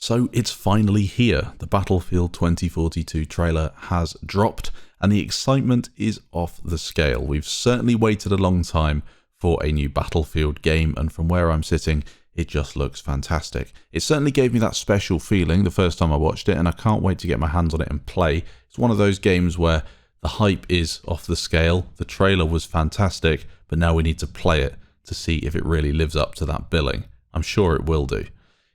So it's finally here. The Battlefield 2042 trailer has dropped and the excitement is off the scale. We've certainly waited a long time for a new Battlefield game, and from where I'm sitting, it just looks fantastic. It certainly gave me that special feeling the first time I watched it, and I can't wait to get my hands on it and play. It's one of those games where the hype is off the scale. The trailer was fantastic, but now we need to play it to see if it really lives up to that billing. I'm sure it will do.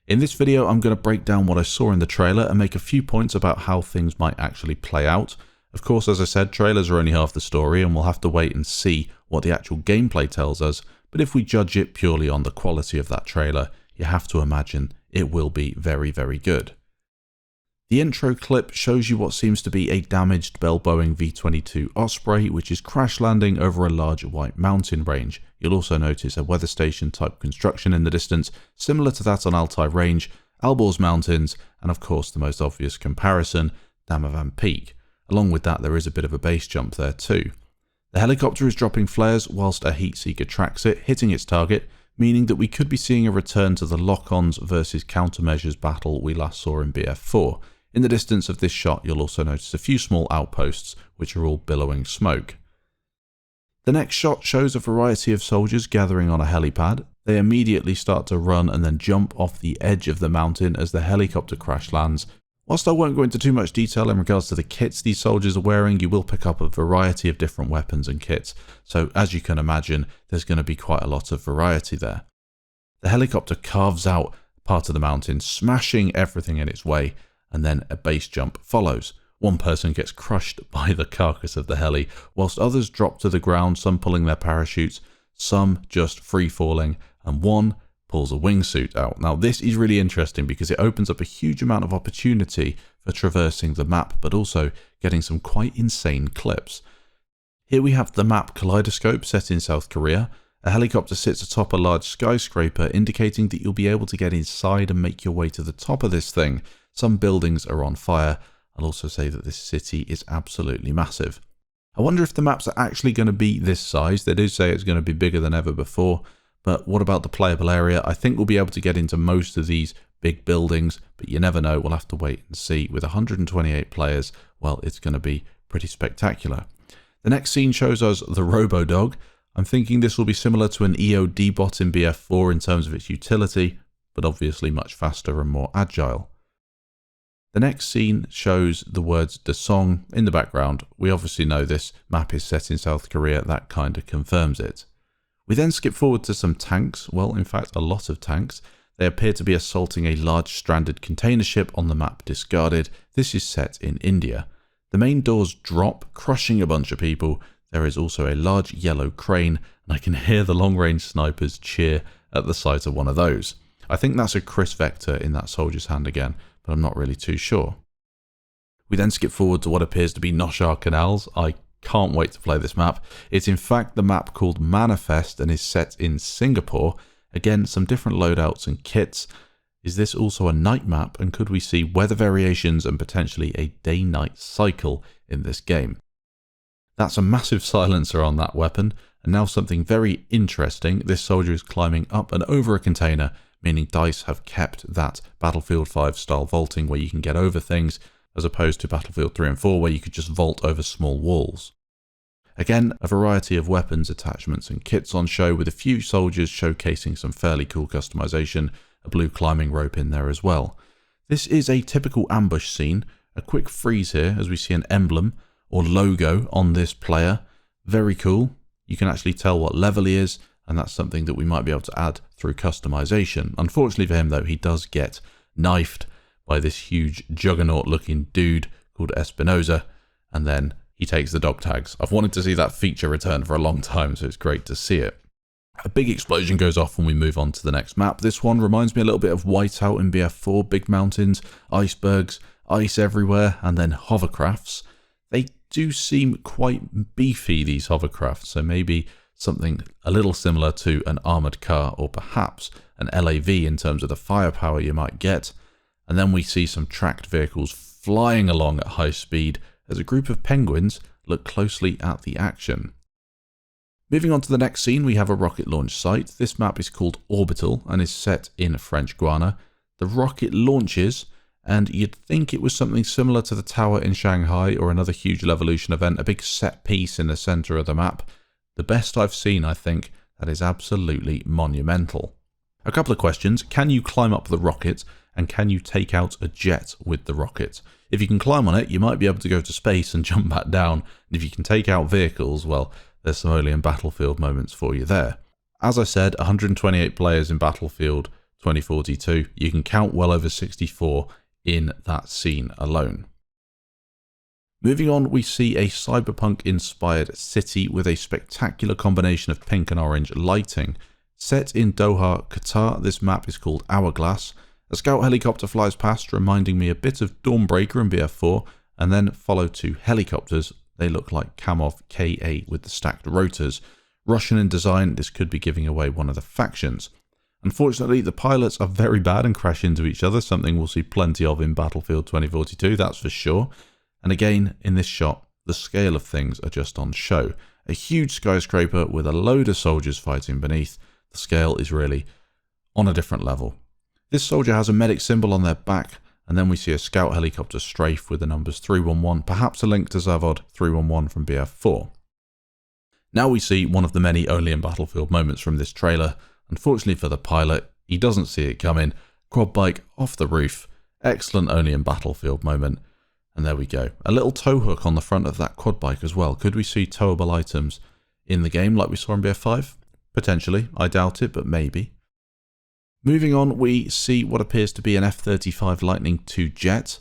In this video, I'm going to break down what I saw in the trailer and make a few points about how things might actually play out. Of course, as I said, trailers are only half the story and we'll have to wait and see what the actual gameplay tells us, but if we judge it purely on the quality of that trailer, you have to imagine it will be very, very good. The intro clip shows you what seems to be a damaged Bell Boeing V-22 Osprey, which is crash landing over a large white mountain range. You'll also notice a weather station type construction in the distance, similar to that on Altai Range, Alborz Mountains, and of course the most obvious comparison, Damavand Peak. Along with that, there is a bit of a base jump there too. The helicopter is dropping flares whilst a heat seeker tracks it, hitting its target, meaning that we could be seeing a return to the lock-ons versus countermeasures battle we last saw in BF4. In the distance of this shot, you'll also notice a few small outposts, which are all billowing smoke. The next shot shows a variety of soldiers gathering on a helipad. They immediately start to run and then jump off the edge of the mountain as the helicopter crash lands. Whilst I won't go into too much detail in regards to the kits these soldiers are wearing, you will pick up a variety of different weapons and kits. So as you can imagine, there's going to be quite a lot of variety there. The helicopter carves out part of the mountain, smashing everything in its way, and then a base jump follows. One person gets crushed by the carcass of the heli, whilst others drop to the ground, some pulling their parachutes, some just free falling, and one pulls a wingsuit out. Now this is really interesting because it opens up a huge amount of opportunity for traversing the map, but also getting some quite insane clips. Here we have the map Kaleidoscope set in South Korea. A helicopter sits atop a large skyscraper, indicating that you'll be able to get inside and make your way to the top of this thing. Some buildings are on fire. I'll also say that this city is absolutely massive. I wonder if the maps are actually going to be this size. They do say it's going to be bigger than ever before, but what about the playable area? I think we'll be able to get into most of these big buildings, but you never know. We'll have to wait and see. With 128 players, well, it's going to be pretty spectacular. The next scene shows us the Robo-Dog. I'm thinking this will be similar to an EOD bot in BF4 in terms of its utility, but obviously much faster and more agile. The next scene shows the words Dasong in the background. We obviously know this map is set in South Korea, that kind of confirms it. We then skip forward to some tanks, well in fact a lot of tanks. They appear to be assaulting a large stranded container ship on the map Discarded. This is set in India. The main doors drop, crushing a bunch of people. There is also a large yellow crane, and I can hear the long-range snipers cheer at the sight of one of those. I think that's a Chris Vector in that soldier's hand again, but I'm not really too sure. We then skip forward to what appears to be Noshar Canals. I can't wait to play this map. It's in fact the map called Manifest and is set in Singapore. Again, some different loadouts and kits. Is this also a night map, and could we see weather variations and potentially a day-night cycle in this game? That's a massive silencer on that weapon, and now something very interesting. This soldier is climbing up and over a container, meaning DICE have kept that Battlefield 5 style vaulting where you can get over things, as opposed to Battlefield 3 and 4 where you could just vault over small walls. Again, a variety of weapons, attachments and kits on show, with a few soldiers showcasing some fairly cool customization, a blue climbing rope in there as well. This is a typical ambush scene. A quick freeze here as we see an emblem or logo on this player. Very cool. You can actually tell what level he is, and that's something that we might be able to add through customization. Unfortunately for him though, he does get knifed by this huge juggernaut looking dude called Espinosa, and then he takes the dog tags. I've wanted to see that feature return for a long time, so it's great to see it. A big explosion goes off when we move on to the next map. This one reminds me a little bit of Whiteout in BF4, big mountains, icebergs, ice everywhere, and then hovercrafts. They do seem quite beefy, these hovercrafts, so maybe something a little similar to an armoured car or perhaps an LAV in terms of the firepower you might get. And then we see some tracked vehicles flying along at high speed as a group of penguins look closely at the action. Moving on to the next scene, we have a rocket launch site. This map is called Orbital and is set in French Guiana. The rocket launches, and you'd think it was something similar to the tower in Shanghai or another huge Levolution event, a big set piece in the center of the map. The best I've seen, I think. That is absolutely monumental. A couple of questions. Can you climb up the rocket, and can you take out a jet with the rocket? If you can climb on it, you might be able to go to space and jump back down. And if you can take out vehicles, well, there's some early in Battlefield moments for you there. As I said, 128 players in Battlefield 2042. You can count well over 64 in that scene alone. Moving on, we see a cyberpunk-inspired city with a spectacular combination of pink and orange lighting. Set in Doha, Qatar, this map is called Hourglass. A scout helicopter flies past, reminding me a bit of Dawnbreaker and BF4, and then follow two helicopters. They look like Kamov Ka with the stacked rotors. Russian in design, this could be giving away one of the factions. Unfortunately, the pilots are very bad and crash into each other, something we'll see plenty of in Battlefield 2042, that's for sure. And again, in this shot, the scale of things are just on show. A huge skyscraper with a load of soldiers fighting beneath. The scale is really on a different level. This soldier has a medic symbol on their back, and then we see a scout helicopter strafe with the numbers 311, perhaps a link to Zavod 311 from BF4. Now we see one of the many only in Battlefield moments from this trailer. Unfortunately for the pilot, he doesn't see it coming. Quad bike off the roof. Excellent only in Battlefield moment. And there we go. A little tow hook on the front of that quad bike as well. Could we see towable items in the game like we saw in BF5? Potentially. I doubt it, but maybe. Moving on, we see what appears to be an F-35 Lightning II jet.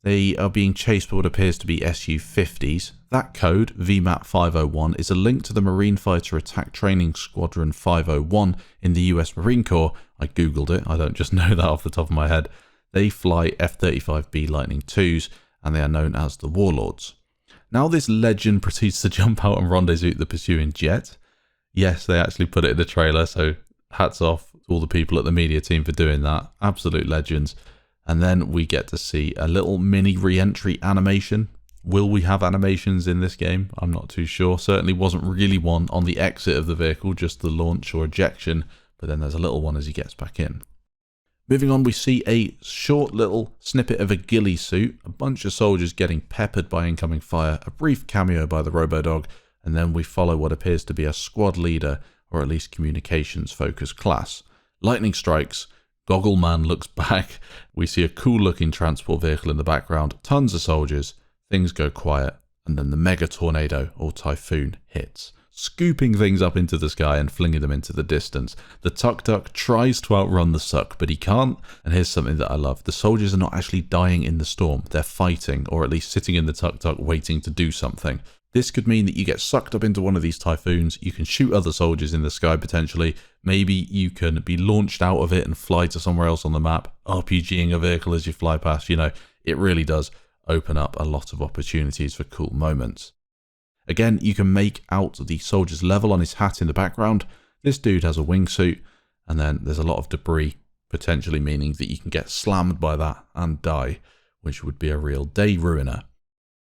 They are being chased by what appears to be Su-50s. That code, VMAP 501, is a link to the Marine Fighter Attack Training Squadron 501 in the US Marine Corps. I googled it, I don't just know that off the top of my head. They fly F-35B Lightning IIs, and they are known as the Warlords. Now this legend proceeds to jump out and rendezvous the pursuing jet. Yes, they actually put it in the trailer, so hats off to all the people at the media team for doing that. Absolute legends. And then we get to see a little mini re-entry animation. Will we have animations in this game? I'm not too sure. Certainly wasn't really one on the exit of the vehicle, just the launch or ejection. But then there's a little one as he gets back in. Moving on, we see a short little snippet of a ghillie suit, a bunch of soldiers getting peppered by incoming fire, a brief cameo by the Robo-Dog, and then we follow what appears to be a squad leader, or at least communications-focused class. Lightning strikes, Goggle Man looks back, we see a cool-looking transport vehicle in the background, tons of soldiers, things go quiet, and then the mega tornado, or typhoon, hits, scooping things up into the sky and flinging them into the distance. The tuk-tuk tries to outrun the suck, but he can't. And here's something that I love. The soldiers are not actually dying in the storm. They're fighting, or at least sitting in the tuk-tuk waiting to do something. This could mean that you get sucked up into one of these typhoons. You can shoot other soldiers in the sky potentially. Maybe you can be launched out of it and fly to somewhere else on the map, RPGing a vehicle as you fly past. You know, it really does open up a lot of opportunities for cool moments. Again, you can make out the soldier's level on his hat in the background. This dude has a wingsuit, and then there's a lot of debris, potentially meaning that you can get slammed by that and die, which would be a real day ruiner.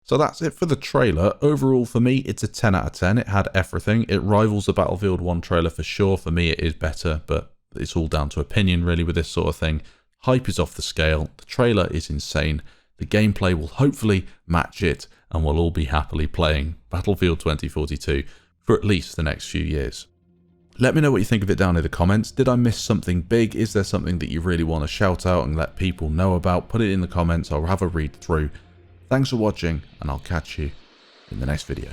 So that's it for the trailer. Overall, for me, it's a 10 out of 10. It had everything. It rivals the Battlefield 1 trailer for sure. For me, it is better, but it's all down to opinion, really, with this sort of thing. Hype is off the scale. The trailer is insane. The gameplay will hopefully match it, and we'll all be happily playing Battlefield 2042 for at least the next few years. Let me know what you think of it down in the comments. Did I miss something big? Is there something that you really want to shout out and let people know about? Put it in the comments. I'll have a read through. Thanks for watching, and I'll catch you in the next video.